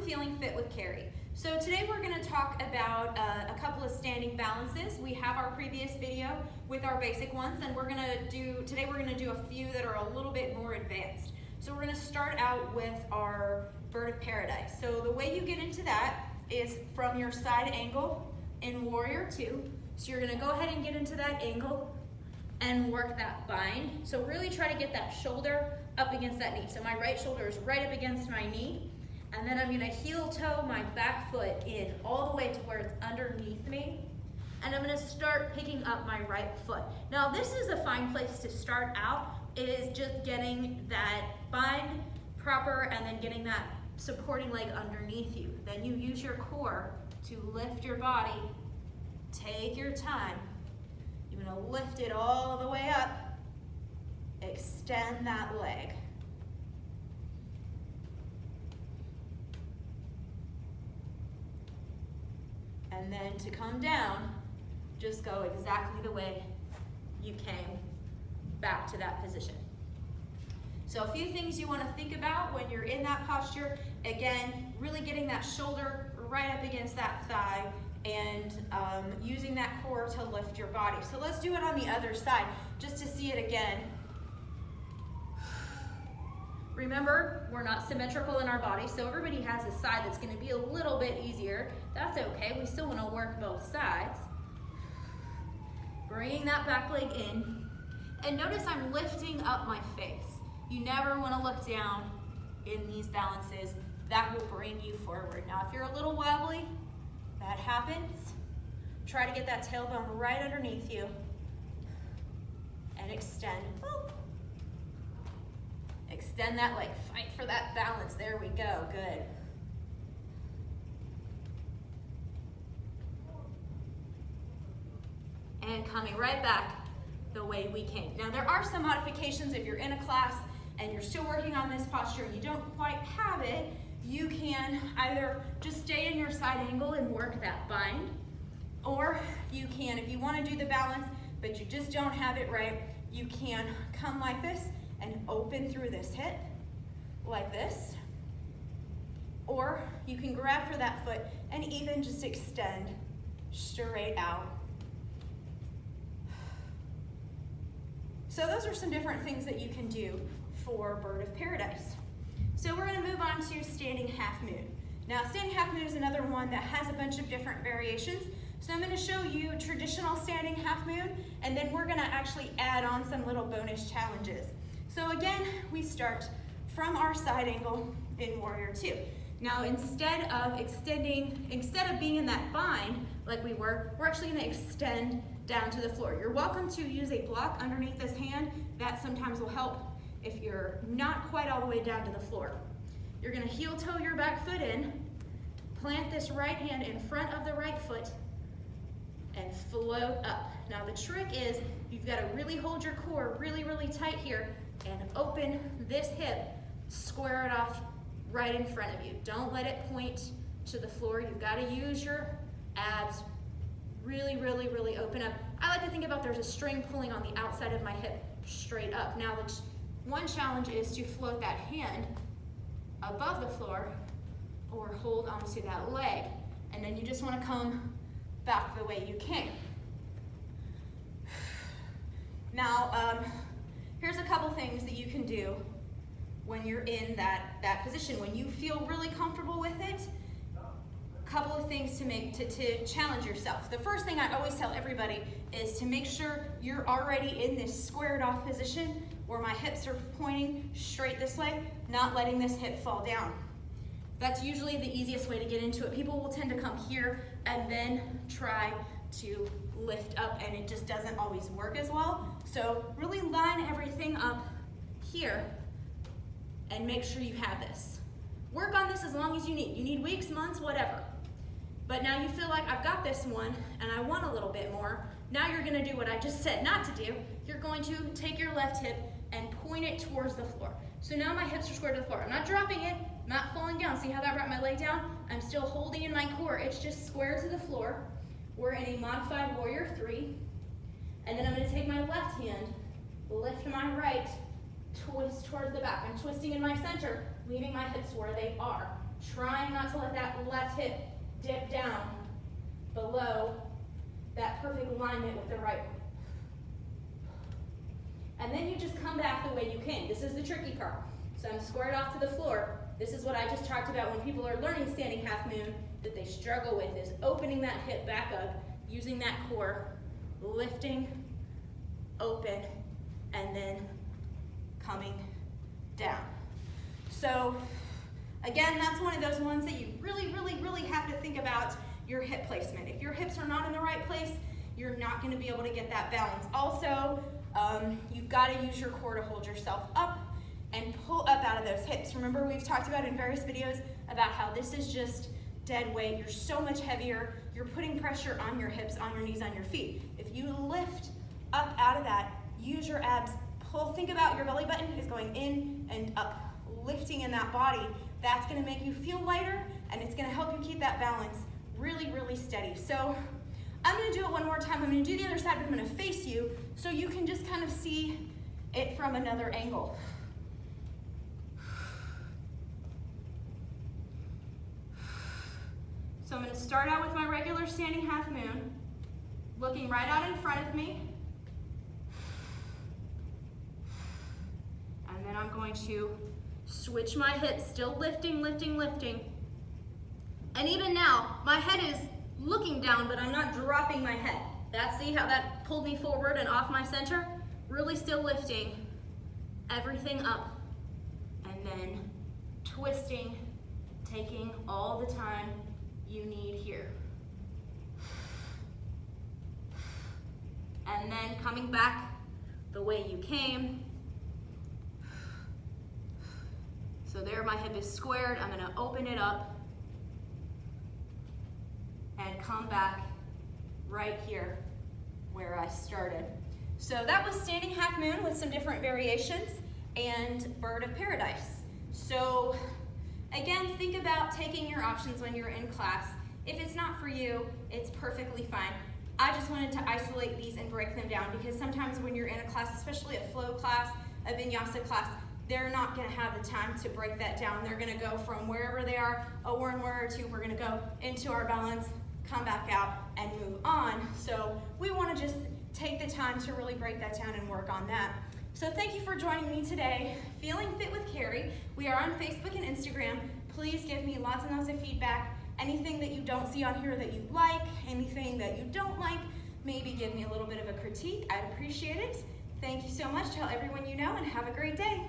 Feeling Fit with Carrie. So today we're going to talk about a couple of standing balances. We have our previous video with our basic ones, and today we're going to do a few that are a little bit more advanced. So we're going to start out with our Bird of Paradise. So the way you get into that is from your side angle in Warrior 2. So you're going to go ahead and get into that angle and work that bind. So really try to get that shoulder up against that knee. So my right shoulder is right up against my knee. And then I'm gonna heel toe my back foot in all the way to where it's underneath me. And I'm gonna start picking up my right foot. Now this is a fine place to start out. It is just getting that bind proper and then getting that supporting leg underneath you. Then you use your core to lift your body. Take your time. You're gonna lift it all the way up. Extend that leg. And then to come down, just go exactly the way you came back to that position. So a few things you want to think about when you're in that posture. Again, really getting that shoulder right up against that thigh and using that core to lift your body. So let's do it on the other side just to see it again. Remember, we're not symmetrical in our body, so everybody has a side that's going to be a little bit easier. That's okay. We still want to work both sides. Bringing that back leg in. And notice I'm lifting up my face. You never want to look down in these balances. That will bring you forward. Now, if you're a little wobbly, that happens. Try to get that tailbone right underneath you and extend. Boop. Extend that leg, fight for that balance. There we go, good. And coming right back the way we came. Now there are some modifications if you're in a class and you're still working on this posture and you don't quite have it, you can either just stay in your side angle and work that bind, or you can, if you want to do the balance but you just don't have it right, you can come like this and open through this hip, like this. Or you can grab for that foot and even just extend straight out. So those are some different things that you can do for Bird of Paradise. So we're gonna move on to Standing Halfmoon. Now Standing Halfmoon is another one that has a bunch of different variations. So I'm gonna show you traditional Standing Halfmoon, and then we're gonna actually add on some little bonus challenges. So again, we start from our side angle in Warrior 2. Now instead of being in that bind like we're actually gonna extend down to the floor. You're welcome to use a block underneath this hand. That sometimes will help if you're not quite all the way down to the floor. You're gonna heel toe your back foot in, plant this right hand in front of the right foot, and float up. Now the trick is you've got to really hold your core really, really tight here and open this hip, square it off right in front of you. Don't let it point to the floor. You've got to use your abs, really, really, really open up. I like to think about there's a string pulling on the outside of my hip straight up. Now the one challenge is to float that hand above the floor or hold onto that leg. And then you just want to come back the way you came. Now, here's a couple things that you can do when you're in that position. When you feel really comfortable with it, a couple of things to challenge yourself. The first thing I always tell everybody is to make sure you're already in this squared off position where my hips are pointing straight this way, not letting this hip fall down. That's usually the easiest way to get into it. People will tend to come here and then try to lift up, and it just doesn't always work as well. So really line everything up here and make sure you have this. Work on this as long as you need. You need weeks, months, whatever. But now you feel like I've got this one and I want a little bit more. Now you're gonna do what I just said not to do. You're going to take your left hip and point it towards the floor. So now my hips are squared to the floor. I'm not dropping it, I'm not falling down. See how that brought my leg down? I'm still holding in my core. It's just square to the floor. We're in a modified Warrior 3. And then I'm gonna take my left hand, lift my right, twist towards the back. I'm twisting in my center, leaving my hips where they are. Trying not to let that left hip dip down below that perfect alignment with the right one. And then you just come back the way you came. This is the tricky part. So I'm squared off to the floor. This is what I just talked about when people are learning standing half moon, that they struggle with, is opening that hip back up, using that core, lifting, open, and then coming down. So again, that's one of those ones that you really have to think about your hip placement. If your hips are not in the right place, you're not going to be able to get that balance. Also, you've got to use your core to hold yourself up and pull up out of those hips. Remember, we've talked about in various videos about how this is just dead weight. You're so much heavier. You're putting pressure on your hips, on your knees, on your feet. If you lift up out of that, use your abs, pull. Think about your belly button is going in and up, lifting in that body. That's going to make you feel lighter, and it's going to help you keep that balance really steady. So I'm going to do it one more time. I'm going to do the other side, but I'm going to face you so you can just kind of see it from another angle. So I'm going to start out with my regular standing half moon, looking right out in front of me. And then I'm going to switch my hips, still lifting. And even now, my head is looking down, but I'm not dropping my head. See how that pulled me forward and off my center? Really still lifting everything up, and then twisting, taking all the time you need here. And then coming back the way you came. So there, my hip is squared. I'm gonna open it up and come back right here where I started. So that was standing half moon with some different variations and bird of paradise. So again, think about taking your options when you're in class. If it's not for you, it's perfectly fine. I just wanted to isolate these and break them down, because sometimes when you're in a class, especially a flow class, a vinyasa class, they're not going to have the time to break that down. They're going to go from wherever they are, a one or two, we're going to go into our balance, come back out, and move on. So we want to just take the time to really break that down and work on that. So thank you for joining me today. Feeling Fit with Carrie. We are on Facebook and Instagram. Please give me lots and lots of feedback. Anything that you don't see on here that you like, anything that you don't like, maybe give me a little bit of a critique. I'd appreciate it. Thank you so much. Tell everyone you know, and have a great day.